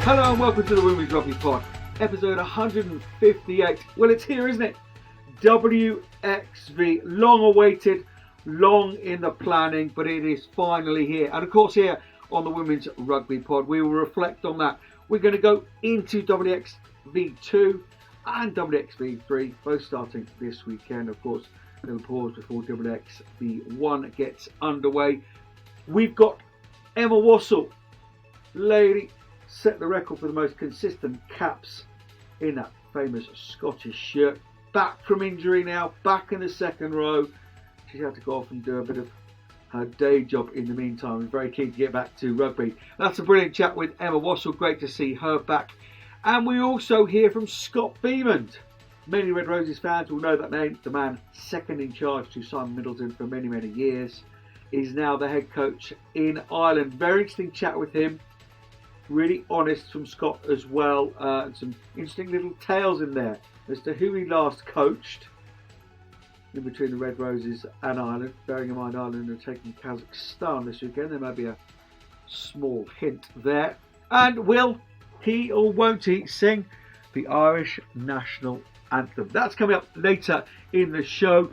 Hello and welcome to the Women's Rugby Pod, episode 158. Well, it's here, isn't it? WXV, long awaited, long in the planning, but it is finally here. And of course, here on the Women's Rugby Pod, we will reflect on that. We're going to go into WXV2 and WXV3, both starting this weekend. Of course, a little pause before WXV1 gets underway. We've got Emma Wassell, lady, set the record for the most consistent caps in that famous Scottish shirt. Back from injury now, back in the second row. She's had to go off and do a bit of her day job in the meantime. I'm very keen to get back to rugby. That's a brilliant chat with Emma Wassell. Great to see her back. And we also hear from Scott Bemand. Many Red Roses fans will know that name. The man second in charge to Simon Middleton for many, many years is now the head coach in Ireland. Very interesting chat with him. Really honest from Scott as well. And some interesting little tales in there as to who he last coached in between the Red Roses and Ireland. Bearing in mind Ireland are taking Kazakhstan this weekend. There may be a small hint there. And will he or won't he sing the Irish national anthem? That's coming up later in the show.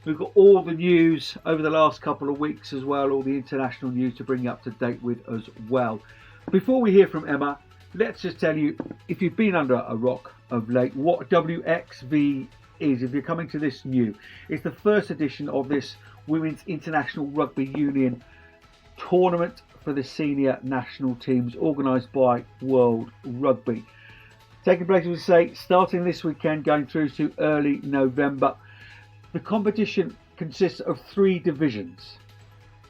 We've got all the news over the last couple of weeks as well, all the international news to bring you up to date with as well. Before we hear from Emma, let's just tell you, if you've been under a rock of late, what WXV is. If you're coming to this new, it's the first edition of this Women's International Rugby Union tournament for the senior national teams, organised by World Rugby. Taking place, as we say, starting this weekend, going through to early November. The competition consists of 3 divisions: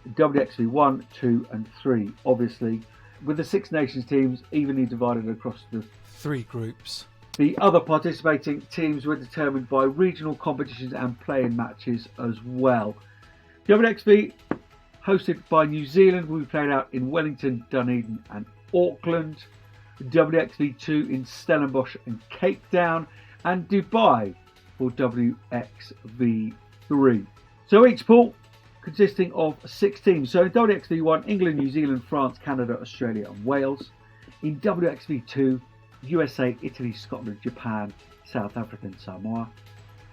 WXV 1, 2 and 3, obviously, with the 6 nations teams evenly divided across the 3 groups. The other participating teams were determined by regional competitions and play-in matches as well. WXV, hosted by New Zealand, will be played out in Wellington, Dunedin and Auckland. WXV2 in Stellenbosch and Cape Town, and Dubai for WXV3. So each pool consisting of 6 teams. So in WXV1, England, New Zealand, France, Canada, Australia and Wales. In WXV2, USA, Italy, Scotland, Japan, South Africa and Samoa.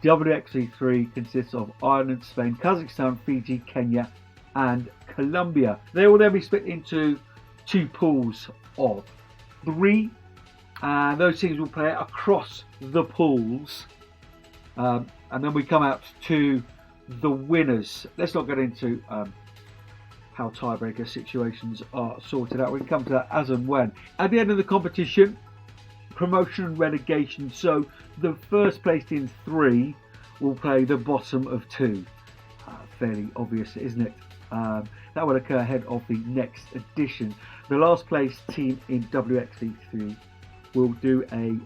WXV3 consists of Ireland, Spain, Kazakhstan, Fiji, Kenya and Colombia. They will then be split into 2 pools of 3, and those teams will play across the pools, and then we come out to the winners. Let's not get into how tiebreaker situations are sorted out. We can come to that as and when. At the end of the competition, promotion and relegation. So the first placed in 3 will play the bottom of 2. Fairly obvious, isn't it? That will occur ahead of the next edition. The last place team in WXV3 will do a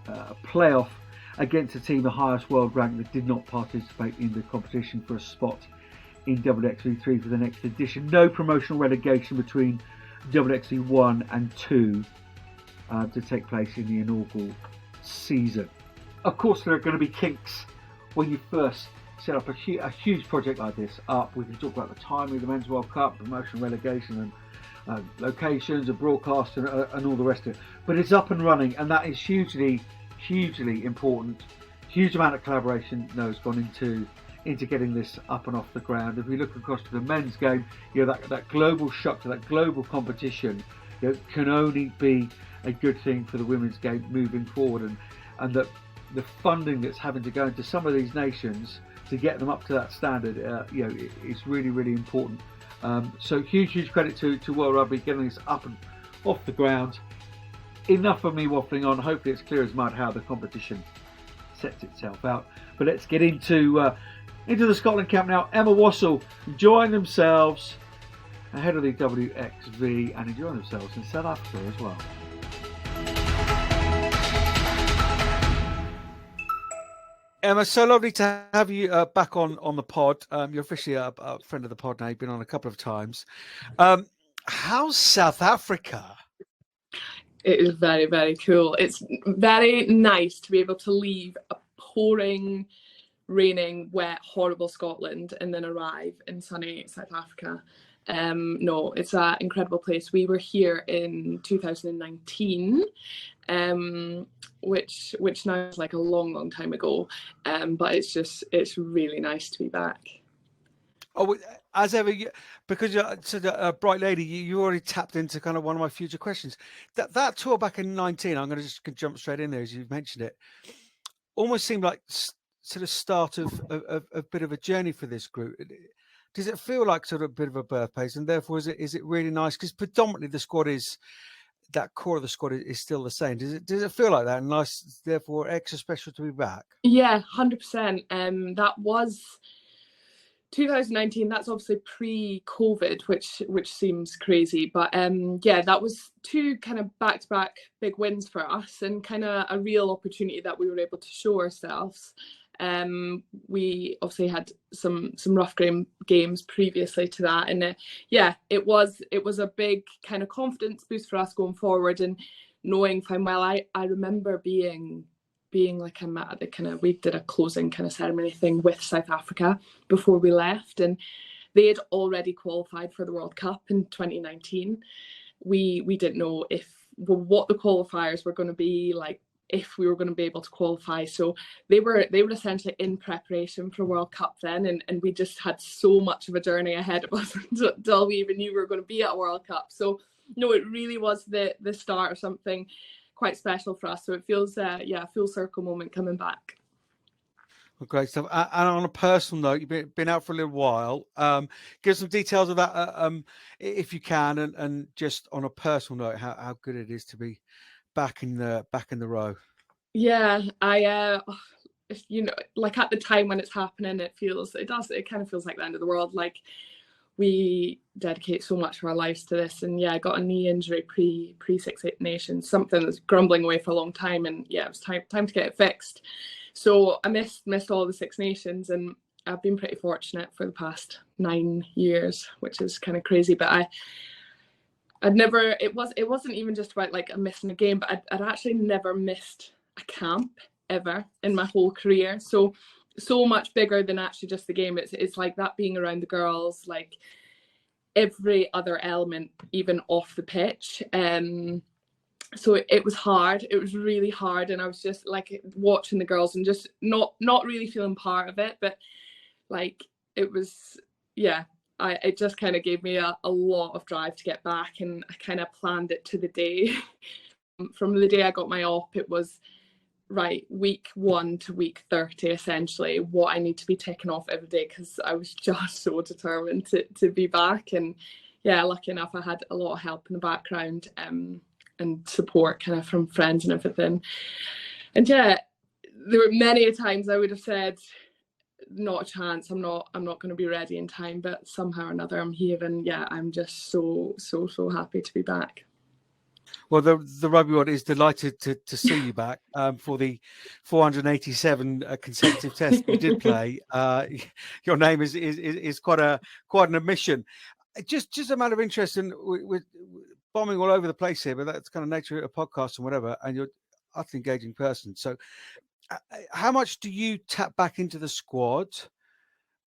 playoff against a team the highest world rank that did not participate in the competition for a spot in WXV3 for the next edition. No promotional relegation between WXV1 and 2 to take place in the inaugural season. Of course, there are going to be kinks when you first set up a huge project like this up. We can talk about the timing of the Men's World Cup, promotion, relegation and locations and broadcast and all the rest of it. But it's up and running, and that is hugely important. Huge amount of collaboration has gone into getting this up and off the ground. If we look across to the men's game, that global shock to that global competition can only be a good thing for the women's game moving forward, and that the funding that's having to go into some of these nations to get them up to that standard is really important. So huge credit to World Rugby getting this up and off the ground. Enough of me waffling on. Hopefully it's clear as mud how the competition sets itself out. But let's get into the Scotland camp now. Emma Wassell enjoying themselves ahead of the WXV and enjoying themselves in South Africa as well. Emma, so lovely to have you back on the pod. You're officially a friend of the pod now. You've been on a couple of times. How's South Africa? It is very, very cool. It's very nice to be able to leave a pouring, raining, wet, horrible Scotland and then arrive in sunny South Africa. No, it's an incredible place. We were here in 2019, which now is like a long time ago, but it's really nice to be back. Oh, as ever, because you're such a bright lady, you already tapped into kind of one of my future questions. That tour back in 19, I'm going to just jump straight in there as you've mentioned it, almost seemed like sort of start of a bit of a journey for this group. Does it feel like sort of a bit of a birthplace, and therefore is it really nice? Because predominantly the squad is, that core of the squad is still the same. Does it feel like that, and nice, therefore extra special to be back? Yeah, 100%. That was 2019. That's obviously pre-COVID, which seems crazy, but yeah, that was two kind of back-to-back big wins for us, and kind of a real opportunity that we were able to show ourselves. We obviously had some rough games previously to that, and yeah, it was a big kind of confidence boost for us going forward, and knowing fine well. I remember being like, I'm at the kind of, we did a closing kind of ceremony thing with South Africa before we left, and they had already qualified for the World Cup in 2019. We didn't know what the qualifiers were going to be like, if we were going to be able to qualify. So they were essentially in preparation for World Cup then, and we just had so much of a journey ahead of us until we even knew we were going to be at a World Cup. So no, it really was the start of something quite special for us. So it feels full circle moment coming back. Well, great stuff. And on a personal note, you've been out for a little while. Give some details of that, if you can, and just on a personal note, how good it is to be back in the row. Yeah, I you know, like at the time when it's happening, it kind of feels like the end of the world. Like, we dedicate so much of our lives to this, and yeah, I got a knee injury pre Six Nations, something that's grumbling away for a long time, and yeah, it was time to get it fixed. So I missed all the Six Nations, and I've been pretty fortunate for the past 9 years, which is kind of crazy. But I'd never, it wasn't even just about like missing a game, but I'd actually never missed a camp ever in my whole career. So much bigger than actually just the game. It's like that being around the girls, like every other element, even off the pitch. So it was hard. It was really hard, and I was just like watching the girls and just not really feeling part of it. But like, it was, yeah, it just kind of gave me a lot of drive to get back, and I kind of planned it to the day. From the day I got my op, it was right, week 1 to week 30, essentially, what I need to be taken off every day, because I was just so determined to be back. And yeah, lucky enough, I had a lot of help in the background, and support kind of from friends and everything. And yeah, there were many times I would have said, not a chance, I'm not going to be ready in time, but somehow or another I'm here, and yeah, I'm just so happy to be back. Well, the Rugby World is delighted to see you back for the 487 consecutive tests you did play. Your name is quite an admission. Just a matter of interest, and we're bombing all over the place here, but that's kind of nature of a podcast and whatever. And you're an utterly engaging person. So, how much do you tap back into the squad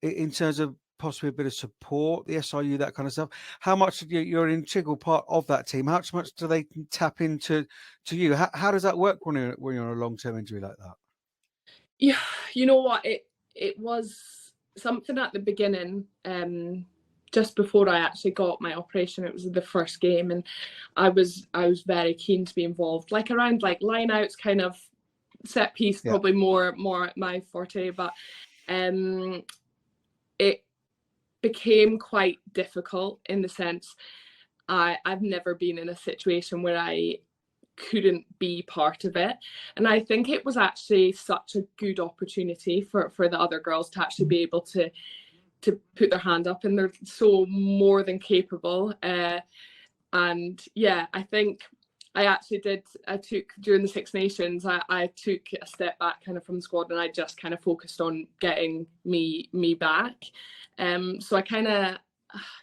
in terms of possibly a bit of support, the SRU, that kind of stuff? How much you're an integral part of that team? How much do they tap into you? How does that work when you're on a long-term injury like that? Yeah, you know what? It was something at the beginning, just before I actually got my operation. It was the first game, and I was very keen to be involved, like around like line outs, kind of set piece, yeah. Probably more my forte, but it became quite difficult in the sense I've never been in a situation where I couldn't be part of it, and I think it was actually such a good opportunity for the other girls to actually be able to put their hand up, and they're so more than capable. And yeah, I think I took during the Six Nations, I took a step back kind of from the squad, and I just kind of focused on getting me back. So I kind of,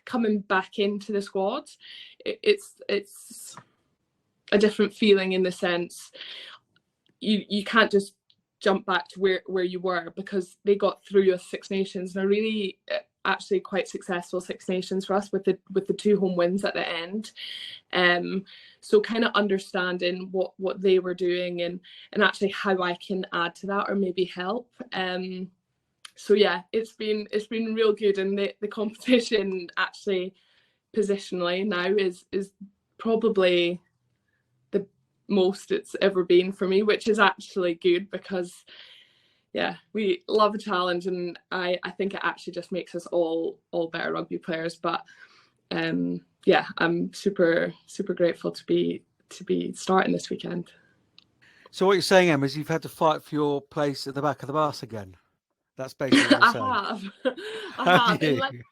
coming back into the squad, it's a different feeling in the sense you can't just jump back to where you were, because they got through your Six Nations, and actually quite successful Six Nations for us with the 2 home wins at the end. So kind of understanding what they were doing and actually how I can add to that or maybe help. So yeah, it's been real good, and the competition actually positionally now is probably the most it's ever been for me, which is actually good because yeah, we love a challenge, and I think it actually just makes us all better rugby players. But yeah, I'm super grateful to be starting this weekend. So what you're saying, Emma, is you've had to fight for your place at the back of the bus again. That's basically what you're saying. I have. And like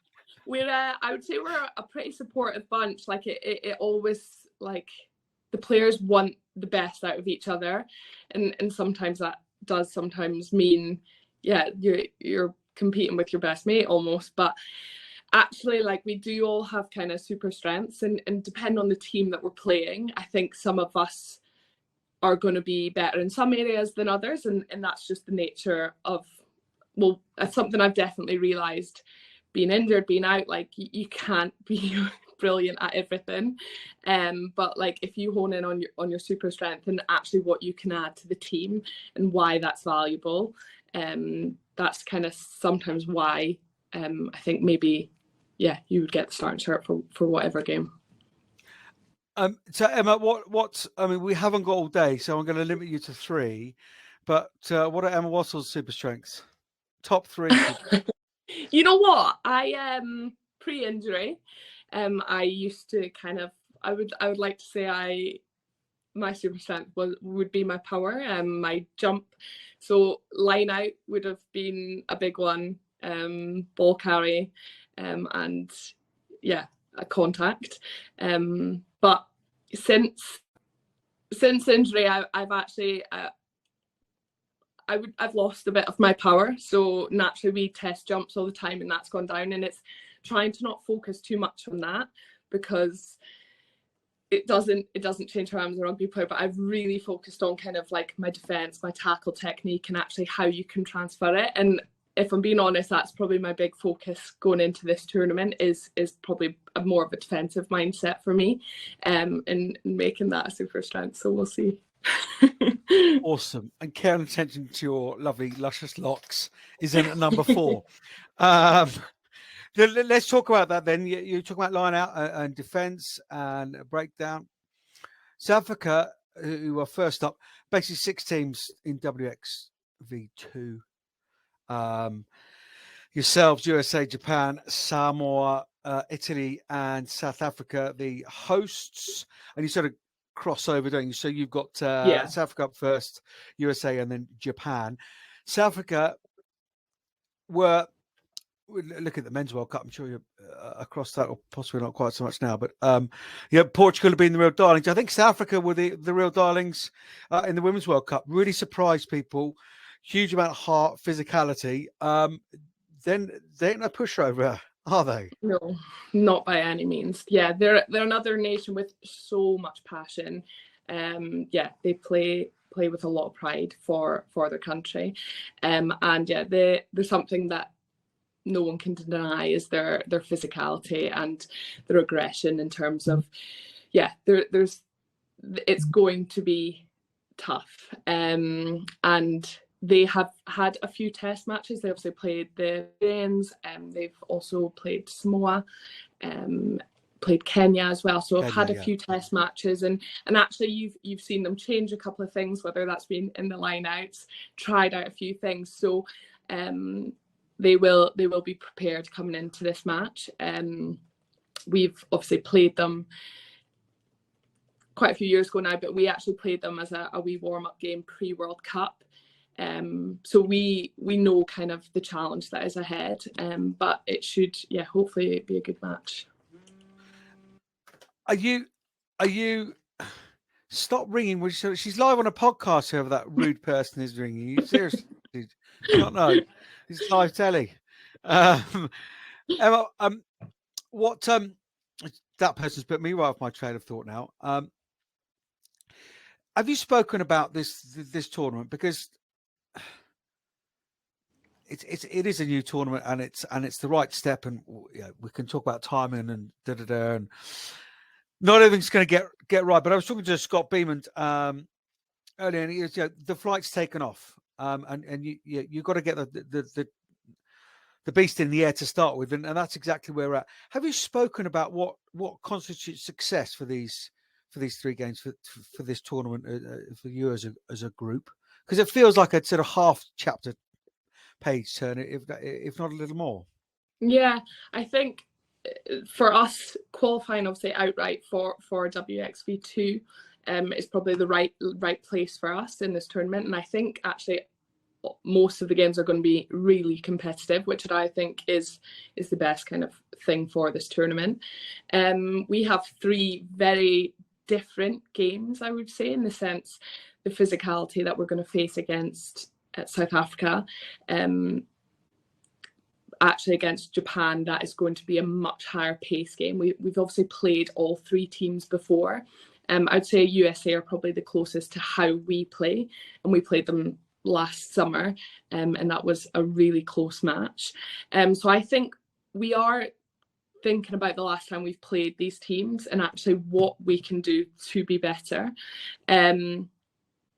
we're I would say we're a pretty supportive bunch. Like it always, like, the players want the best out of each other, and sometimes that does sometimes mean, yeah, you're competing with your best mate almost. But actually, like, we do all have kind of super strengths, and depending on the team that we're playing, I think some of us are going to be better in some areas than others, and that's just the nature of, well, that's something I've definitely realized being injured, being out. Like, you can't be brilliant at everything, but like, if you hone in on your super strength and actually what you can add to the team and why that's valuable, that's kind of sometimes why I think maybe, yeah, you would get the starting shirt for whatever game. So Emma, what I mean, we haven't got all day, so I'm going to limit you to 3. But what are Emma Wassell's super strengths? Top 3. You know what? I pre-injury, I used to kind of, I would like to say my super strength would be my power, my jump. So line out would have been a big one, ball carry, and yeah, a contact. But since injury, I've actually I've lost a bit of my power. So naturally we test jumps all the time, and that's gone down, and it's trying to not focus too much on that, because it doesn't change how I'm as a rugby player. But I've really focused on kind of like my defense, my tackle technique, and actually how you can transfer it. And if I'm being honest, that's probably my big focus going into this tournament, is probably more of a defensive mindset for me, and making that a super strength. So we'll see. Awesome. And care and attention to your lovely luscious locks is in at number 4. Let's talk about that then. You talk about line out and defense and breakdown. South Africa, who are first up, basically 6 teams in WXV2. Yourselves, USA, Japan, Samoa, Italy, and South Africa, the hosts. And you sort of cross over, don't you? So you've got South Africa up first, USA, and then Japan. South Africa were, look at the Men's World Cup, I'm sure you're across that, or possibly not quite so much now, but Portugal have been the real darlings. I think South Africa were the real darlings in the Women's World Cup. Really surprised people. Huge amount of heart, physicality. Then they ain't no pushover, are they? No, not by any means. Yeah, they're another nation with so much passion. Yeah, they play with a lot of pride for their country. And yeah, there's something that no one can deny, is their physicality and their aggression, in terms of, yeah, it's going to be tough. And they have had a few test matches. They obviously played the Danes, they've also played Samoa, played Kenya as well. So I've had a few test matches, and actually you've seen them change a couple of things, whether that's been in the lineouts, tried out a few things. So they will be prepared coming into this match. We've obviously played them quite a few years ago now, but we actually played them as a wee warm-up game pre-World Cup. So we know kind of the challenge that is ahead, but it should, yeah, hopefully be a good match. Are you stop ringing? She's live on a podcast. Whoever that rude person is ringing you, seriously, do you not know? It's live telly. Emma, what that person's put me right off my train of thought now. Have you spoken about this tournament? Because it is a new tournament, and it's the right step, and we can talk about timing and and not everything's going to get right. But I was talking to Scott Bemand earlier, and he was, the flight's taken off, and you got to get the beast in the air to start with, and that's exactly where we're at. Have you spoken about what constitutes success for these 3 games for this tournament for you as a group? Because it feels like a sort of half chapter page turn, if not a little more. Yeah, I think for us, qualifying obviously outright for WXV2 is probably the right place for us in this tournament, and I think actually most of the games are going to be really competitive, which I think is the best kind of thing for this tournament. We have 3 very different games, I would say, in the sense the physicality that we're going to face against South Africa. Actually against Japan, that is going to be a much higher pace game. We've obviously played all 3 teams before. I'd say USA are probably the closest to how we play, and we played them last summer, and that was a really close match. So I think we are thinking about the last time we've played these teams and actually what we can do to be better.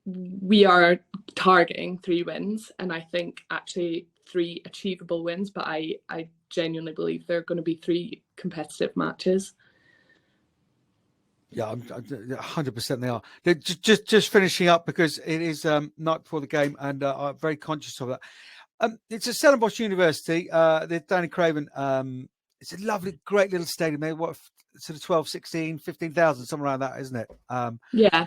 We are targeting 3 wins, and I think actually 3 achievable wins, but I genuinely believe they're going to be 3 competitive matches. Yeah, 100% they are. They're just finishing up because it is night before the game, and I'm very conscious of that. It's at Stellenbosch University, the Danny Craven. It's a lovely, great little stadium. They what sort of 12, 16, 15,000, somewhere around that, isn't it? Yeah.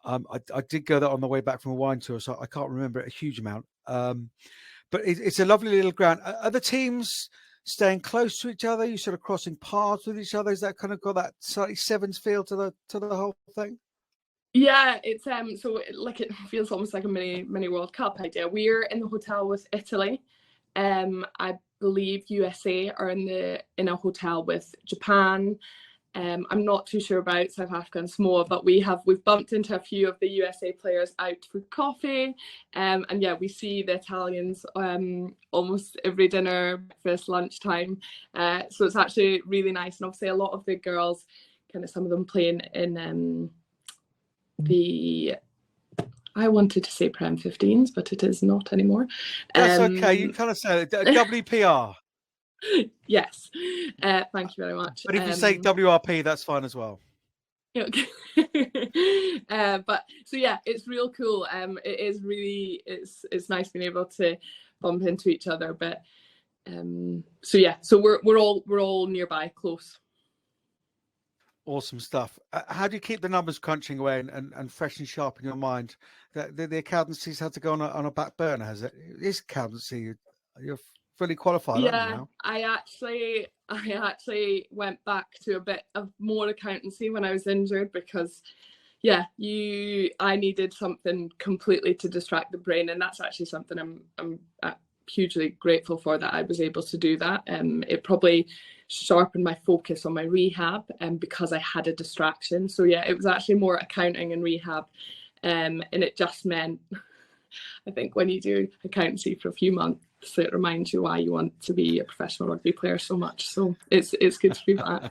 I did go there on the way back from a wine tour, so I can't remember it a huge amount. But it's a lovely little ground. Are the teams staying close to each other? You sort of crossing paths with each other? Is that kind of got that slightly sevens feel to the whole thing? Yeah, it's so like it feels almost like a mini World Cup idea. We're in the hotel with Italy. I believe USA are in a hotel with Japan. I'm not too sure about South Africa and Samoa, but we've bumped into a few of the USA players out for coffee, and yeah, we see the Italians almost every dinner, breakfast, lunchtime. So it's actually really nice, and obviously a lot of the girls, kind of some of them playing in I wanted to say Prem 15s, but it is not anymore. That's okay. You kind of say it. WPR. Yes. Thank you very much. But if you say WRP, that's fine as well. Okay. But so yeah, it's real cool. It is really it's nice being able to bump into each other. But so yeah, so we're all nearby, close. Awesome stuff. How do you keep the numbers crunching away and fresh and sharp in your mind? The accountancy's had to go on a back burner, has it? It is accountancy. You're fully qualified, aren't you now? I actually went back to a bit of more accountancy when I was injured because, yeah, I needed something completely to distract the brain, and that's actually something I'm hugely grateful for that I was able to do that. It probably sharpened my focus on my rehab, because I had a distraction. So yeah, it was actually more accounting and rehab, and it just meant, I think when you do accountancy for a few months, it reminds you why you want to be a professional rugby player so much. So it's good to be back.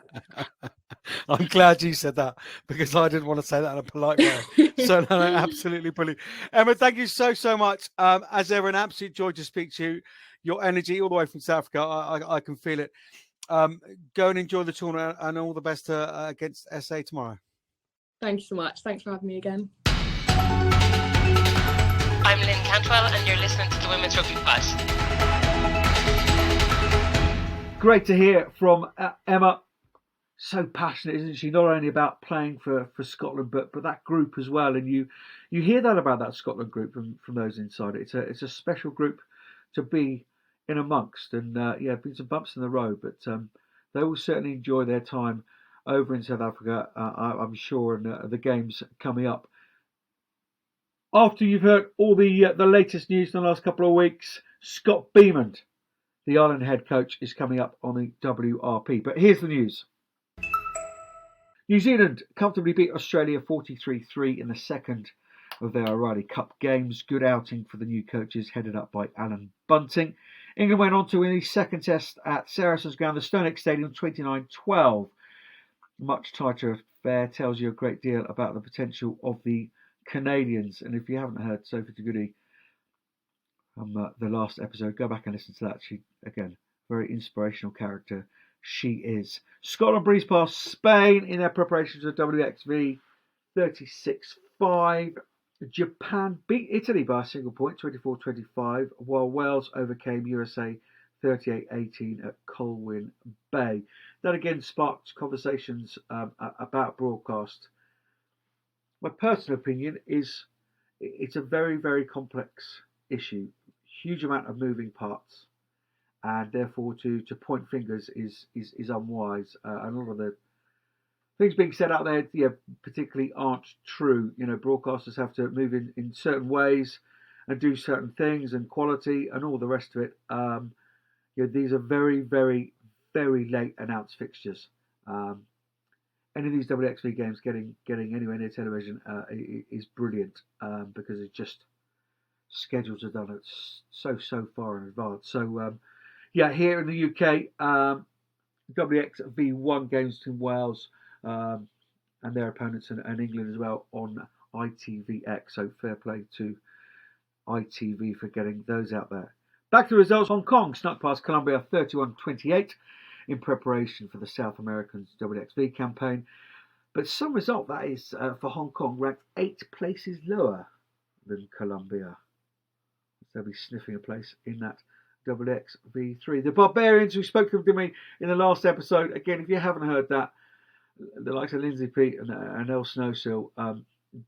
I'm glad you said that, because I didn't want to say that in a polite way. So no, absolutely brilliant. Emma, thank you so much. As ever, an absolute joy to speak to you. Your energy all the way from South Africa, I can feel it. Go and enjoy the tournament, and all the best against SA tomorrow. Thank you so much. Thanks for having me again. I'm Lynn Cantwell, and you're listening to the Women's Rugby Pod. Great to hear from Emma. So passionate, isn't she? Not only about playing for Scotland, but that group as well. And you hear that about that Scotland group from those inside it. It's a special group to be in amongst. And yeah, been some bumps in the road, but they will certainly enjoy their time over in South Africa, I'm sure, and the games coming up. After you've heard all the latest news in the last couple of weeks, Scott Bemand, the Ireland head coach, is coming up on the WRP. But here's the news. New Zealand comfortably beat Australia 43-3 in the second of their O'Reilly Cup games. Good outing for the new coaches, headed up by Alan Bunting. England went on to win the second test at Saracens Ground, the Stonex Stadium, 29-12. Much tighter affair, tells you a great deal about the potential of the Canadians. And if you haven't heard Sophie Tagoudi from the last episode, go back and listen to that. She, again, very inspirational character. She is. Scotland breezed past Spain in their preparations for WXV, 36-5. Japan beat Italy by a single point, 24-25, while Wales overcame USA 38-18 at Colwyn Bay. That again sparked conversations about broadcast. My personal opinion is it's a very, very complex issue. Huge amount of moving parts, and therefore to point fingers is unwise. And a lot of the things being said out there, particularly aren't true. Broadcasters have to move in certain ways and do certain things, and quality and all the rest of it. These are very, very, very late announced fixtures. Any of these WXV games getting anywhere near television is brilliant, because it's just schedules are done so far in advance. So here in the UK, WXV1 games between Wales and their opponents and England as well on ITVX. So fair play to ITV for getting those out there. Back to the results. Hong Kong snuck past Colombia 31-28 in preparation for the South Americans WXV campaign. But some result that is for Hong Kong ranked 8 places lower than Colombia. They'll be sniffing a place in that WXV3. The Barbarians, we spoke of them in the last episode. Again, if you haven't heard that, the likes of Lindsay Peat and El Snowsill,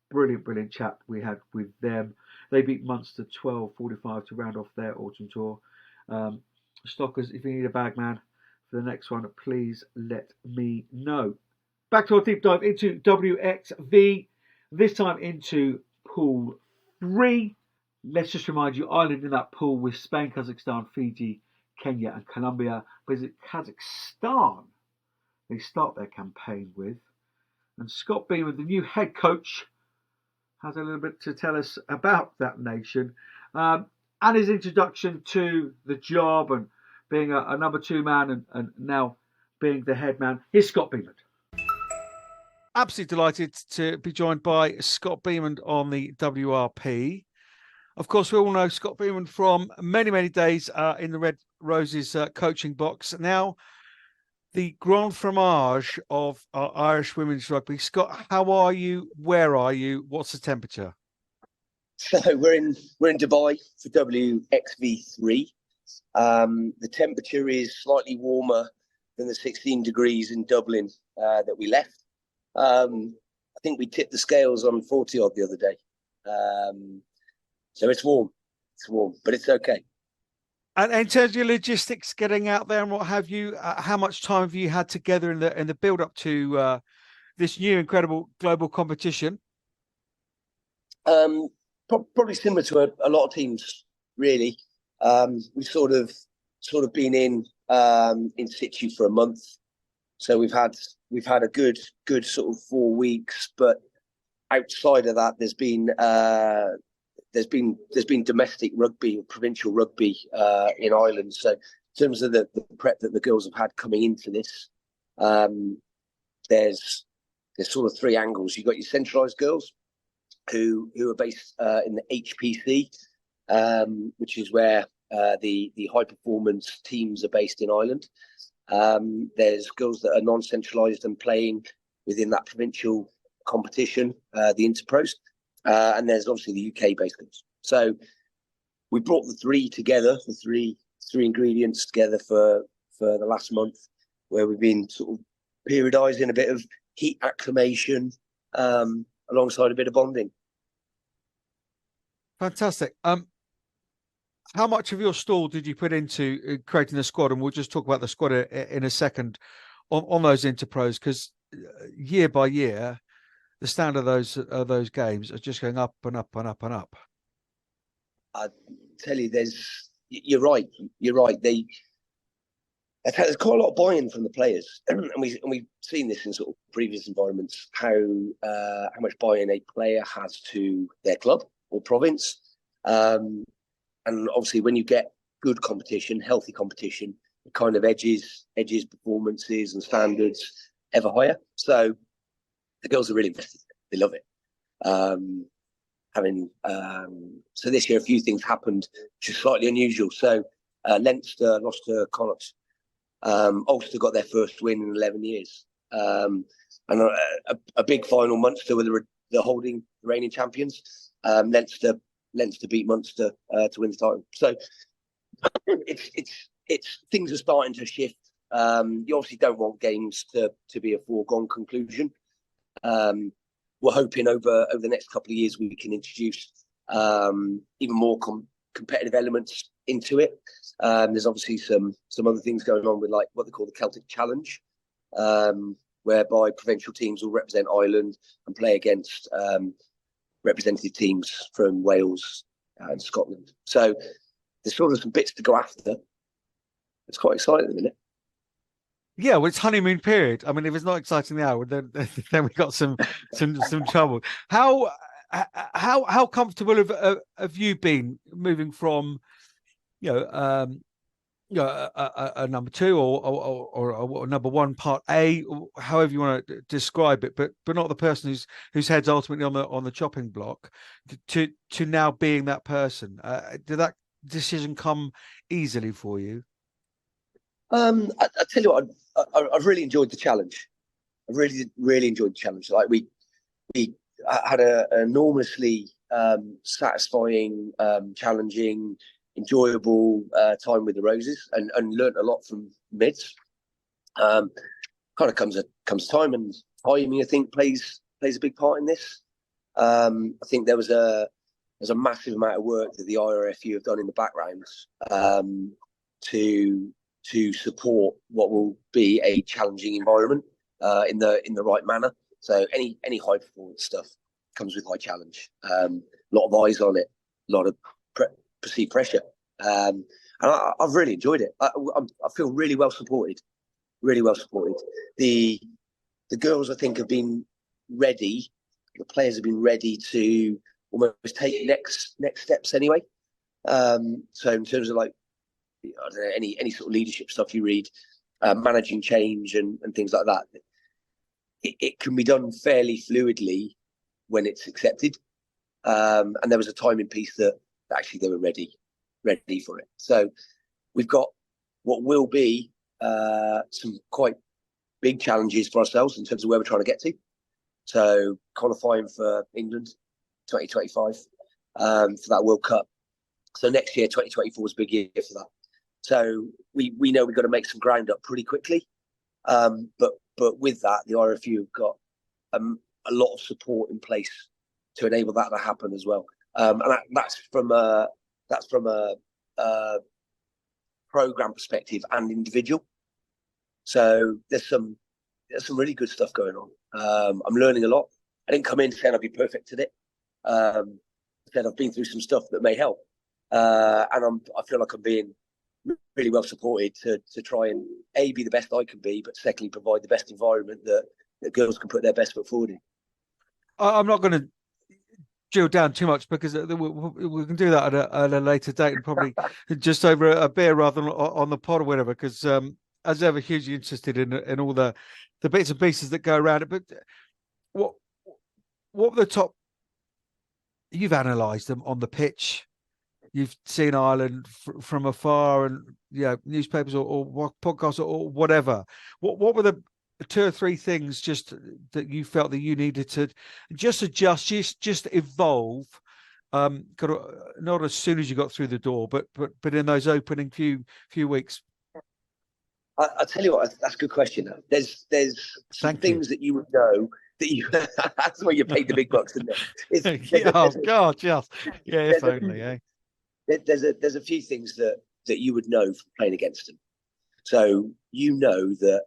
brilliant chat we had with them. They beat Munster 12-45 to round off their autumn tour. Stockers, if you need a bag man for the next one, please let me know. Back to our deep dive into WXV, this time into Pool 3. Let's just remind you, Ireland in that pool with Spain, Kazakhstan, Fiji, Kenya and Colombia. But is it Kazakhstan they start their campaign with? And Scott Bemand, the new head coach, has a little bit to tell us about that nation and his introduction to the job and being a number 2 man and now being the head man. Here's Scott Bemand. Absolutely delighted to be joined by Scott Bemand on the WRP. Of course, we all know Scott Bemand from many days in the Red Roses coaching box. Now, the grand fromage of our Irish women's rugby. Scott, how are you? Where are you? What's the temperature? So we're in Dubai for WXV3. The temperature is slightly warmer than the 16 degrees in Dublin that we left. I think we tipped the scales on 40 odd the other day. So it's warm, but it's okay. And in terms of your logistics, getting out there and what have you, how much time have you had together in the build up to this new incredible global competition? Probably similar to a lot of teams, really. We've sort of been in situ for a month, so we've had a good sort of 4 weeks. But outside of that, there's been domestic rugby or provincial rugby in Ireland. So in terms of the prep that the girls have had coming into this, there's sort of 3 angles. You've got your centralised girls who are based in the HPC, which is where the high performance teams are based in Ireland. There's girls that are non-centralised and playing within that provincial competition, the Interpros. And there's obviously the UK based girls. So we brought the 3 together, the three ingredients together for the last month, where we've been sort of periodising a bit of heat acclimation alongside a bit of bonding. Fantastic. How much of your stall did you put into creating the squad? And we'll just talk about the squad in a second on those Interpros, because year by year, the standard of those games are just going up and up and up and up. I tell you, you're right. there's quite a lot of buy-in from the players, and we've seen this in sort of previous environments, how much buy-in a player has to their club or province, and obviously when you get good competition, healthy competition, it kind of edges performances and standards ever higher. So the girls are really invested; they love it. So this year a few things happened which is slightly unusual. So Leinster lost to Connacht. Ulster got their first win in 11 years. And a big final, Munster were the holding reigning champions. Leinster beat Munster to win the title. So it's things are starting to shift. You obviously don't want games to be a foregone conclusion. We're hoping over the next couple of years we can introduce even more competitive elements into it. There's obviously some other things going on with like what they call the Celtic Challenge, whereby provincial teams will represent Ireland and play against representative teams from Wales and Scotland. So there's sort of some bits to go after. It's quite exciting at the minute. Yeah, well, it's honeymoon period. I mean, if it's not exciting now, then we got some trouble. How comfortable have you been moving from, a number two or number one, part A, or however you want to describe it, but not the person whose head's ultimately on the chopping block, to now being that person? Did that decision come easily for you? I tell you what, I've really enjoyed the challenge. I really enjoyed the challenge. Like we had an enormously satisfying, challenging, enjoyable time with the Roses, and learnt a lot from mids. Kind of comes time, and timing I think plays a big part in this. I think there's a massive amount of work that the IRFU have done in the background to support what will be a challenging environment in the right manner. So any high performance stuff comes with high challenge. A lot of eyes on it, a lot of perceived pressure, and I've really enjoyed it. I feel really well supported. Really well supported. The girls I think have been ready. The players have been ready to almost take next steps anyway. So in terms of like, I don't know, any sort of leadership stuff you read, managing change and things like that, it can be done fairly fluidly when it's accepted. And there was a timing piece that actually they were ready for it. So we've got what will be some quite big challenges for ourselves in terms of where we're trying to get to. So qualifying for England 2025 for that World Cup. So next year, 2024 is a big year for that. So we know we've got to make some ground up pretty quickly. But with that, the IRFU have got a lot of support in place to enable that to happen as well. And that's from a program perspective and individual. So there's some really good stuff going on. I'm learning a lot. I didn't come in saying I'd be perfect at it. Said I've been through some stuff that may help, and I feel like I'm being really well supported to try and be the best I can be, but secondly provide the best environment that girls can put their best foot forward in. I'm not going to drill down too much because we can do that at a later date, and probably just over a beer rather than on the pod or whatever. Because as ever, hugely interested in all the bits and pieces that go around it. But what were the top? You've analysed them on the pitch. You've seen Ireland from afar, and newspapers or podcasts or whatever. What were the 2 or 3 things just that you felt that you needed to just adjust, just evolve? Not as soon as you got through the door, but in those opening few weeks. I tell you what, that's a good question. There's some things that you would know that you. That's where you paid the big bucks, isn't it? God, yes, yeah, if only, eh? There's a few things that you would know from playing against them. So you know that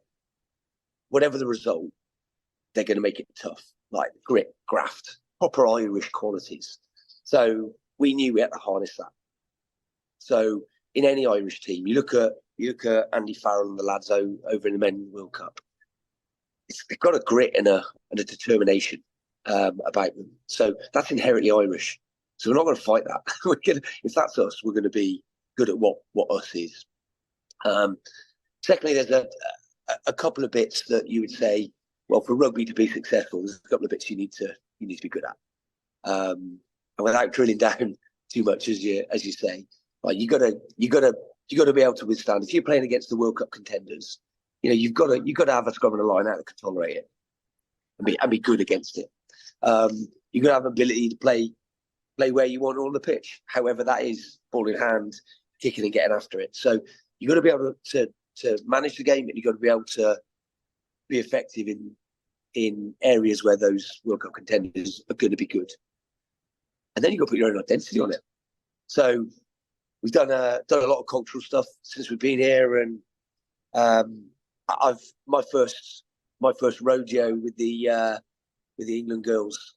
whatever the result, they're going to make it tough, like grit, graft, proper Irish qualities. So we knew we had to harness that. So in any Irish team, you look at You look at Andy Farrell and the lads over in the Men's World Cup. They've got a grit and a determination about them. So that's inherently Irish. So we're not going to fight that. If that's us, we're going to be good at what us is. Secondly, there's a couple of bits that you would say, well, for rugby to be successful, there's a couple of bits you need to be good at. And without drilling down too much, as you say, like you got to be able to withstand. If you're playing against the World Cup contenders, you've got to have a scrum and a line out that can tolerate it and be good against it. You've got to have ability to play where you want on the pitch, however that is, ball in hand, kicking and getting after it. So you've got to be able to manage the game, and you've got to be able to be effective in areas where those World Cup contenders are going to be good. And then you've got to put your own identity on it. So we've done a lot of cultural stuff since we've been here, and I've my first rodeo with the England girls.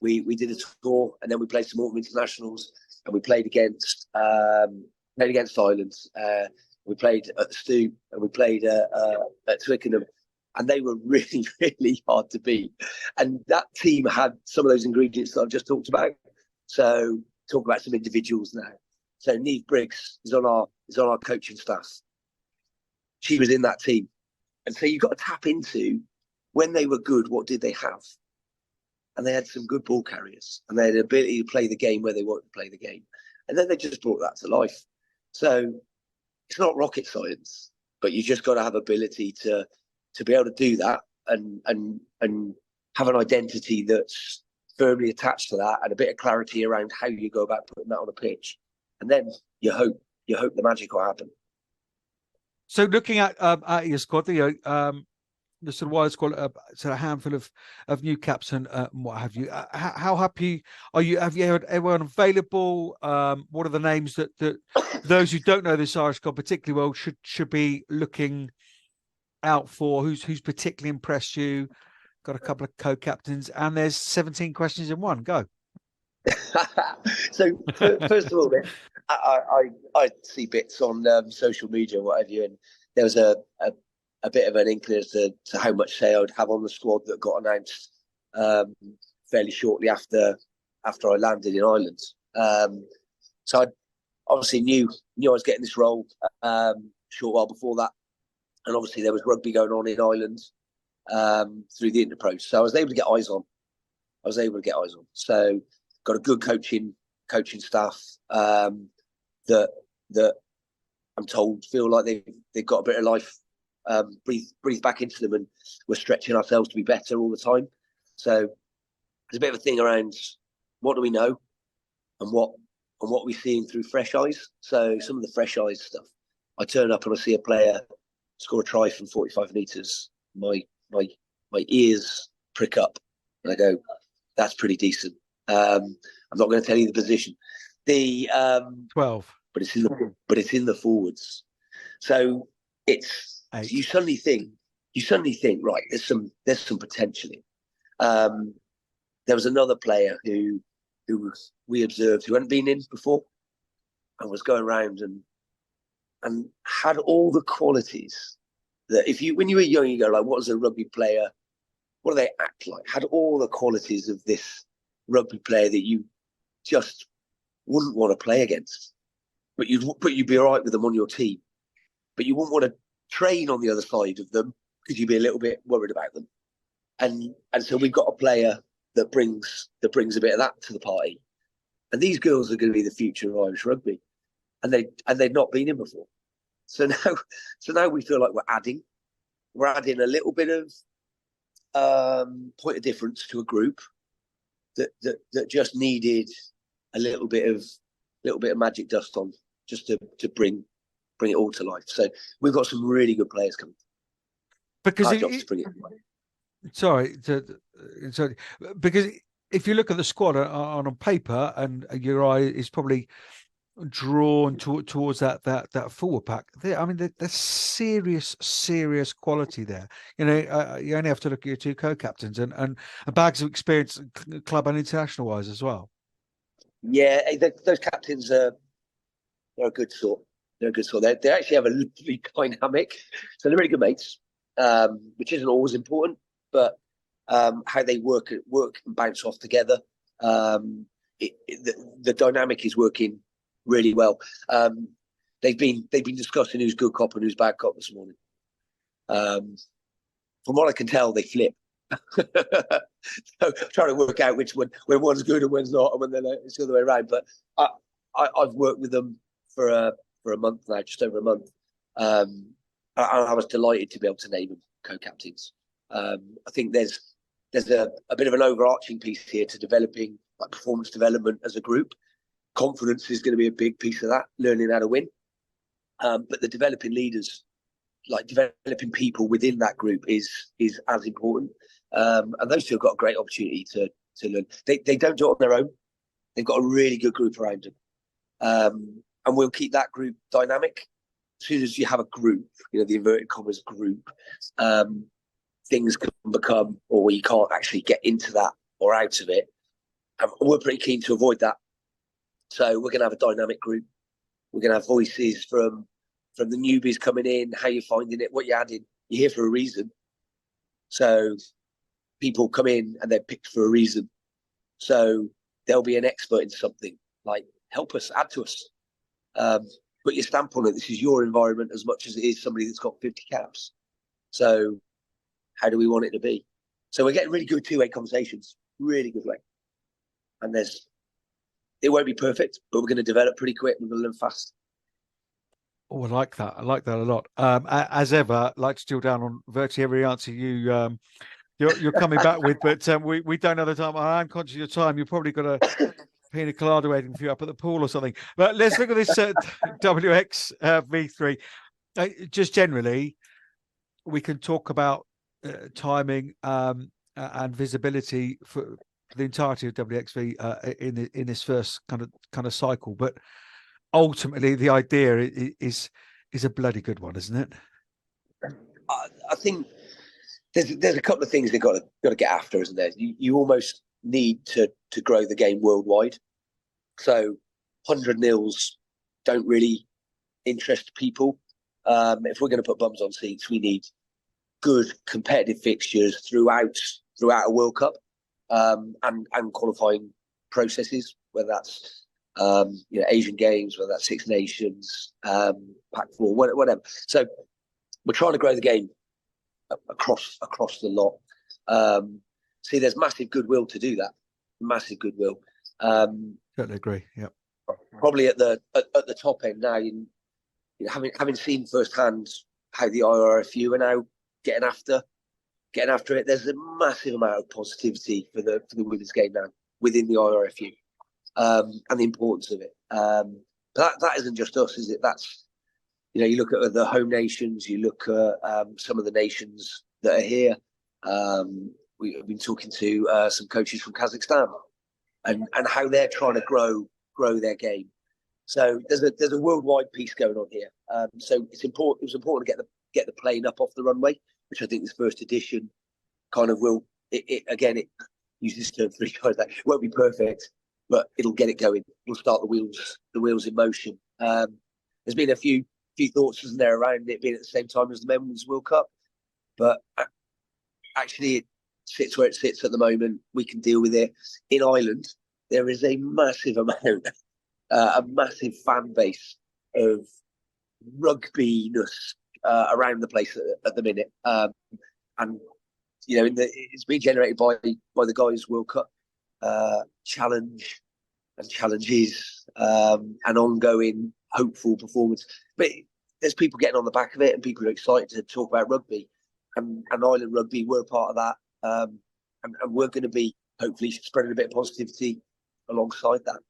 We did a tour, and then we played some autumn internationals, and we played against Ireland. We played at the Stoop, and we played at Twickenham, and they were really, really hard to beat. And that team had some of those ingredients that I've just talked about. So talk about some individuals now. So Niamh Briggs is on our coaching staff. She was in that team, and so you've got to tap into when they were good. What did they have? And they had some good ball carriers, and they had the ability to play the game where they wanted to play the game. And then they just brought that to life. So it's not rocket science, but you just got to have ability to be able to do that and have an identity that's firmly attached to that, and a bit of clarity around how you go about putting that on a pitch. And then you hope the magic will happen. So looking at your squad, the sort of wide squad, sort of handful of new caps and what have you. How happy are you? Have you had everyone available? What are the names that those who don't know this Irish squad particularly well should be looking out for? Who's particularly impressed you? Got a couple of co-captains, and there's 17 questions in one. Go. So first of all, I see bits on social media, what have you, and there was a bit of an inkling as to how much say I would have on the squad that got announced fairly shortly after I landed in Ireland. So I obviously knew I was getting this role a short while before that, and obviously there was rugby going on in Ireland through the Interpro, so I was able to get eyes on. So got a good coaching staff that I'm told feel like they've got a bit of life breathe back into them, and we're stretching ourselves to be better all the time. So there's a bit of a thing around what do we know and what are we seeing through fresh eyes. So some of the fresh eyes stuff, I turn up and I see a player score a try from 45 metres, my ears prick up and I go, that's pretty decent. I'm not going to tell you the position. The 12, but it's in the forwards. So it's 8. you suddenly think right. There's some potential in. There was another player who we observed who hadn't been in before and was going around and had all the qualities that when you were young you go like, what is a rugby player? What do they act like? Had all the qualities of this rugby player that you just wouldn't want to play against, but you'd be all right with them on your team, but you wouldn't want to train on the other side of them because you'd be a little bit worried about them. And so we've got a player that brings a bit of that to the party. And these girls are going to be the future of Irish rugby, and they've not been in before. So now we feel like we're adding a little bit of point of difference to a group that just needed a little bit of magic dust on, just to bring it all to life. So we've got some really good players coming. Because our job's to bring it to life. Sorry, because if you look at the squad on paper, and your eye is probably drawn towards that forward pack. There's serious quality there. You only have to look at your two co-captains and bags of experience, club and international wise as well. Yeah, those captains they're a good sort. They're a good sort. They actually have a lovely dynamic, so they're really good mates, which isn't always important, but how they work and bounce off together. The dynamic is working really well. They've been discussing who's good cop and who's bad cop this morning. From what I can tell, they flip. So trying to work out which one, when one's good and one's not, and when it's the other way around. But I've worked with them for a month now, just over a month. I was delighted to be able to name them co-captains. I think there's a bit of an overarching piece here to developing like performance development as a group. Confidence is going to be a big piece of that, learning how to win. But the developing leaders, like developing people within that group, is as important. And those two have got a great opportunity to learn. They don't do it on their own. They've got a really good group around them. And we'll keep that group dynamic. As soon as you have a group, the inverted commas group, things can become, or you can't actually get into that or out of it. And we're pretty keen to avoid that. So we're going to have a dynamic group. We're going to have voices from the newbies coming in, how you're finding it, what you're adding. You're here for a reason. So people come in and they're picked for a reason. So there'll be an expert in something, like help us, add to us. Put your stamp on it. This is your environment as much as it is somebody that's got 50 caps. So how do we want it to be? So we're getting really good two-way conversations, really good way. And it won't be perfect, but we're going to develop pretty quick. We're going to learn fast. Oh, I like that. I like that a lot. As ever, I'd like to drill down on virtually every answer you're coming back with, but we don't have the time. I'm conscious of your time. You've probably got a pina colada waiting for you up at the pool or something. But let's look at this WXV3. Just generally, we can talk about timing and visibility for the entirety of WXV in this first kind of cycle, but ultimately the idea is a bloody good one, isn't it? I think there's a couple of things they've got to get after, isn't there? You almost need to grow the game worldwide. So 100 nils don't really interest people. If we're going to put bums on seats, we need good competitive fixtures throughout a World Cup, and qualifying processes, whether that's Asian Games, whether that's Six Nations, Pac-4, whatever. So we're trying to grow the game across the lot. See, there's massive goodwill to do that. Massive goodwill. Totally agree. Yeah. Probably at the top end now, having seen firsthand how the IRFU are now getting after it. There's a massive amount of positivity for the women's game now within the IRFU, and the importance of it. But that isn't just us, is it? That's you look at the home nations, you look at some of the nations that are here. We've been talking to some coaches from Kazakhstan, and how they're trying to grow their game. So there's a worldwide piece going on here. So it's important. It was important to get the plane up off the runway, which I think this first edition kind of will. It use this term 3 times. It won't be perfect, but it'll get it going. It'll start the wheels in motion. There's been a few thoughts, isn't there, around it being at the same time as the Men's World Cup, but actually it sits where it sits at the moment. We can deal with it. In Ireland, there is a massive amount, a massive fan base of rugby-ness around the place at the minute, and it's been generated by the guys' World Cup challenge and challenges, and ongoing hopeful performance. But there's people getting on the back of it, and people are excited to talk about rugby, and Ireland Rugby. We're part of that, and we're going to be hopefully spreading a bit of positivity alongside that.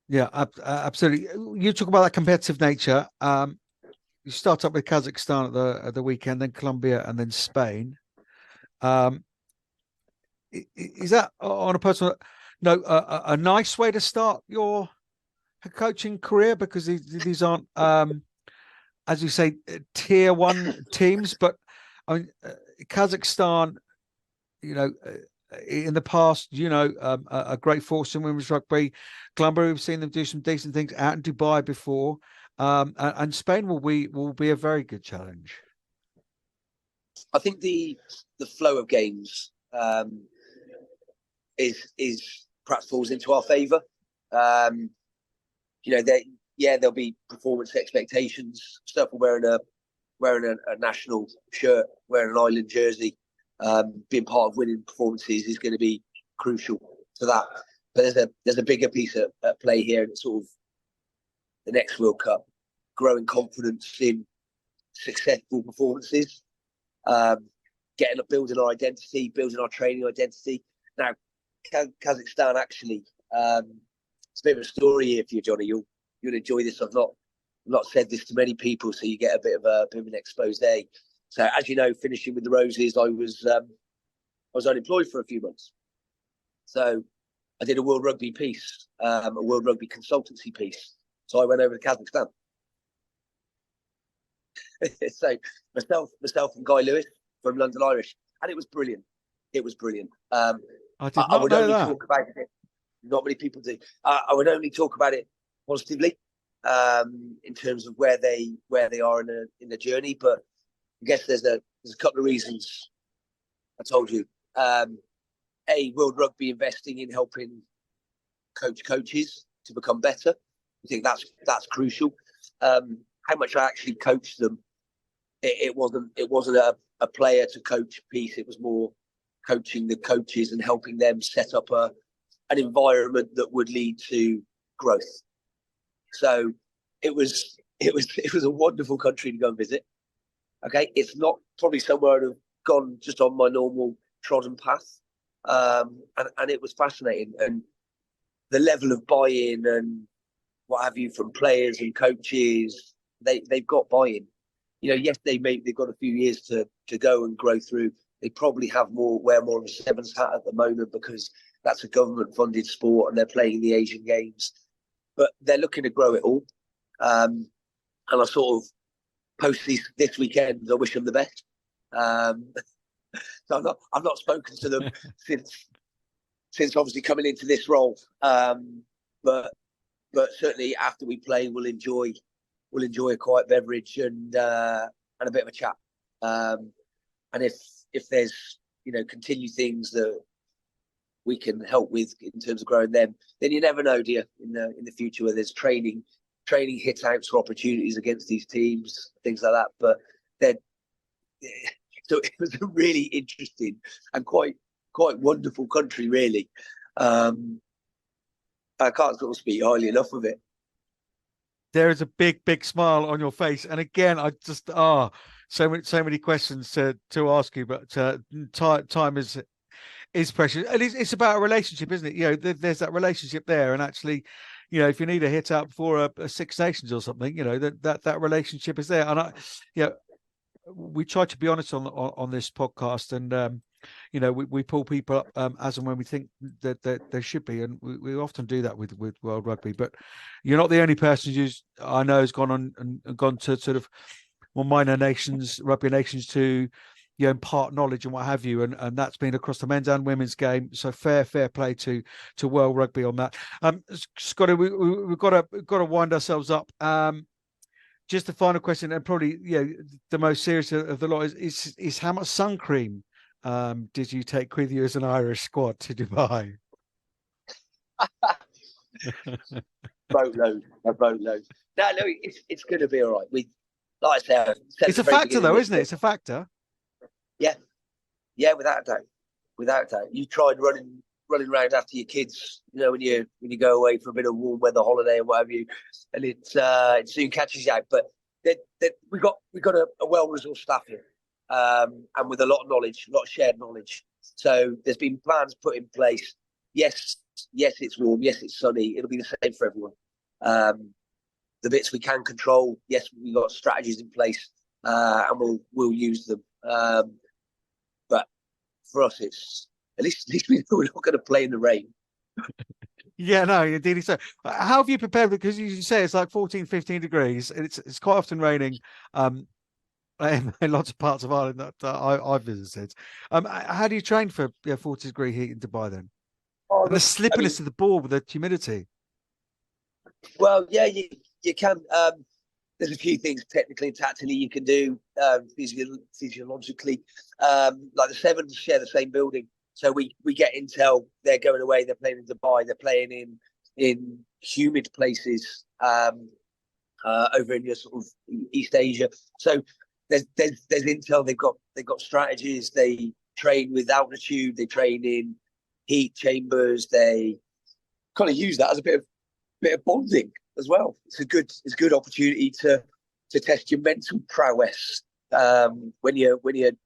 Yeah, absolutely. You talk about that competitive nature. You start up with Kazakhstan at the weekend, then Colombia, and then Spain. Is that, on a personal note, a nice way to start your coaching career? Because these aren't, as you say, tier 1 teams, but I mean, Kazakhstan, in the past, a great force in women's rugby. Colombia, we've seen them do some decent things out in Dubai before. and Spain will be a very good challenge. I think the flow of games is perhaps falls into our favour. There'll be performance expectations. Stuff wearing a national shirt, wearing an Ireland jersey, being part of winning performances is going to be crucial to that. But there's a bigger piece at play here, and it's sort of the next World Cup, growing confidence in successful performances, building our identity, building our training identity. Now, Kazakhstan actually, it's a bit of a story here for you, Johnny. You'll enjoy this. I've not said this to many people, so you get a bit of an expose. So, as you know, finishing with the Roses, I was unemployed for a few months. So I did a World Rugby piece, a World Rugby consultancy piece. So I went over to Kazakhstan. So myself and Guy Lewis from London Irish, and it was brilliant. It was brilliant. I did not would know only that. talk about it. Not many people do. I would only talk about it positively, in terms of where they are in the journey. But I guess there's a couple of reasons. I told you. World Rugby investing in helping coaches to become better. I think that's crucial. How much I actually coached them, it wasn't a player to coach piece. It was more coaching the coaches and helping them set up an environment that would lead to growth. So it was a wonderful country to go and visit. Okay, it's not probably somewhere I'd have gone just on my normal trodden path, and it was fascinating. And the level of buy-in and what have you from players and coaches, they've got buy-in. Yes, they've got a few years to go and grow through. They probably wear more of a sevens hat at the moment because that's a government-funded sport and they're playing the Asian Games. But they're looking to grow it all. And I sort of post this weekend, I wish them the best. So I've not spoken to them since obviously coming into this role. But certainly after we play, we'll enjoy a quiet beverage and a bit of a chat. And if there's continued things that we can help with in terms of growing them, then you never know, dear, in the future where there's training hit outs for opportunities against these teams, things like that. But so it was a really interesting and quite wonderful country, really. I can't sort of speak highly enough of it. There is a big smile on your face, and again, I just so many questions to ask you, but time is precious, and it's about a relationship, isn't it? There's that relationship there, and actually, if you need a hit out before a Six Nations or something, that relationship is there, and we try to be honest on this podcast, and we pull people up as and when we think that there should be, and we often do that with World Rugby. But you're not the only person I know has gone on and gone to sort of more minor nations, rugby nations, to impart knowledge and what have you, and that's been across the men's and women's game. So fair play to World Rugby on that. Scotty, we've got to wind ourselves up. Just the final question, and probably the most serious of the lot is how much sun cream did you take with you as an Irish squad to Dubai? A boatload. No, it's going to be all right. Like I said, it's a factor, though, isn't it? It's a factor. Yeah, without a doubt. You tried running around after your kids, when you go away for a bit of warm weather holiday and what have you, and it soon catches you out. But we got a well-resourced staff here, and with a lot of shared knowledge. So there's been plans put in place. Yes, it's warm. Yes, it's sunny. It'll be the same for everyone. The bits we can control, yes, we've got strategies in place, and we'll use them. But for us, it's at least we know we're not going to play in the rain. Yeah, no, indeed. So how have you prepared? Because you say it's like 14, 15 degrees. It's quite often raining in lots of parts of Ireland that I've visited. How do you train for 40-degree heat in Dubai then? And the slippiness of the ball with the humidity. Well, yeah, you can. there's a few things technically and tactically you can do, physiologically. Like the Sevens share the same building, so we get intel. They're going away. They're playing in Dubai. They're playing in humid places over in your sort of East Asia. So there's intel. They've got strategies. They train with altitude. They train in heat chambers. They kind of use that as a bit of bonding as well. It's a good opportunity to test your mental prowess when you're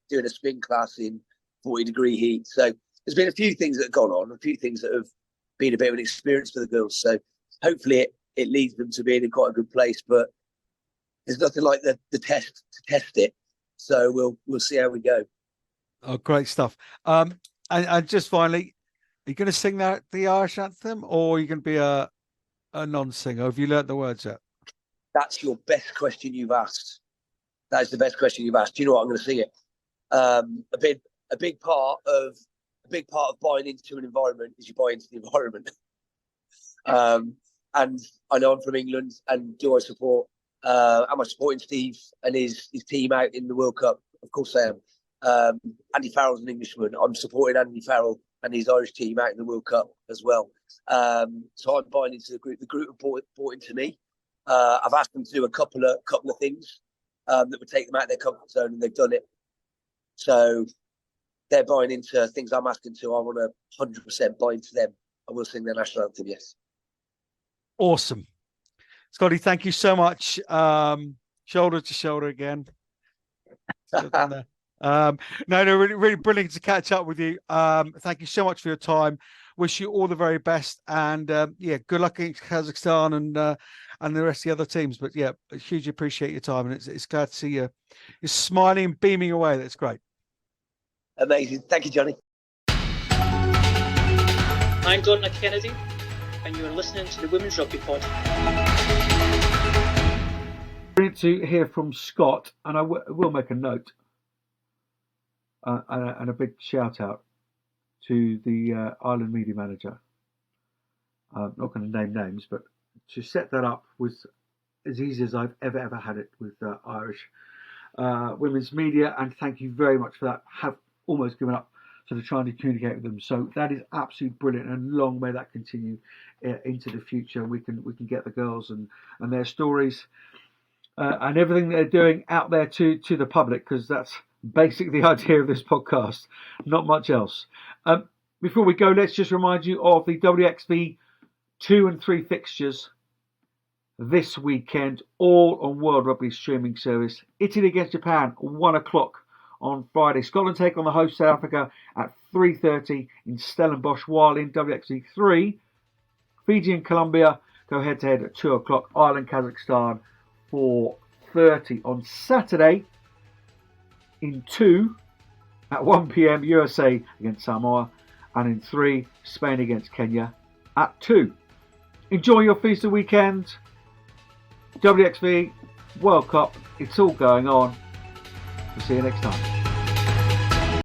doing a spin class in 40-degree heat. So there's been a few things that have gone on, a few things that have been a bit of an experience for the girls. So hopefully it leads them to being in quite a good place. But there's nothing like the test to test it. So we'll see how we go. Oh, great stuff. And just finally, are you going to sing the Irish anthem, or are you going to be a non-singer? Have you learnt the words yet? That's your best question you've asked. That is the best question you've asked. Do you know what? I'm going to sing it. A big part of buying into an environment is you buy into the environment. And I know I'm from England, and do I support? Am I supporting Steve and his team out in the World Cup? Of course I am. Andy Farrell's an Englishman. I'm supporting Andy Farrell and his Irish team out in the World Cup as well. So I'm buying into the group. The group have bought into me. I've asked them to do a couple of things that would take them out of their comfort zone, and they've done it. So they're buying into things I'm asking to. I want to 100% buy into them. I will sing their national anthem, yes. Awesome. Scotty, thank you so much. Shoulder to shoulder again. No, really, really brilliant to catch up with you. Thank you so much for your time. Wish you all the very best, and good luck in Kazakhstan and the rest of the other teams. But yeah, hugely appreciate your time, and it's glad to see you. You're smiling and beaming away. That's great. Amazing. Thank you, Johnny. I'm Donna Kennedy, and you're listening to the Women's Rugby Pod. Brilliant to hear from Scott, and I will make a note and a big shout out to the Ireland media manager. I'm not going to name names, but to set that up was as easy as I've ever had it with Irish women's media, and thank you very much for that. Have almost given up sort of trying to communicate with them, so that is absolutely brilliant, and long may that continue into the future. We can get the girls and their stories and everything they're doing out there to the public, because that's basically the idea of this podcast, not much else. Before we go, let's just remind you of the WXV 2 and 3 fixtures this weekend, all on World Rugby streaming service. Italy against Japan, 1 o'clock on Friday. Scotland take on the host South Africa at 3:30 in Stellenbosch, while in WXV 3, Fiji and Colombia go head-to-head at 2 o'clock. Ireland, Kazakhstan, 4:30 on Saturday. In 2, at 1 p.m, USA against Samoa, and in 3, Spain against Kenya at 2. Enjoy your feast of weekend. WXV World Cup, it's all going on. We'll see you next time.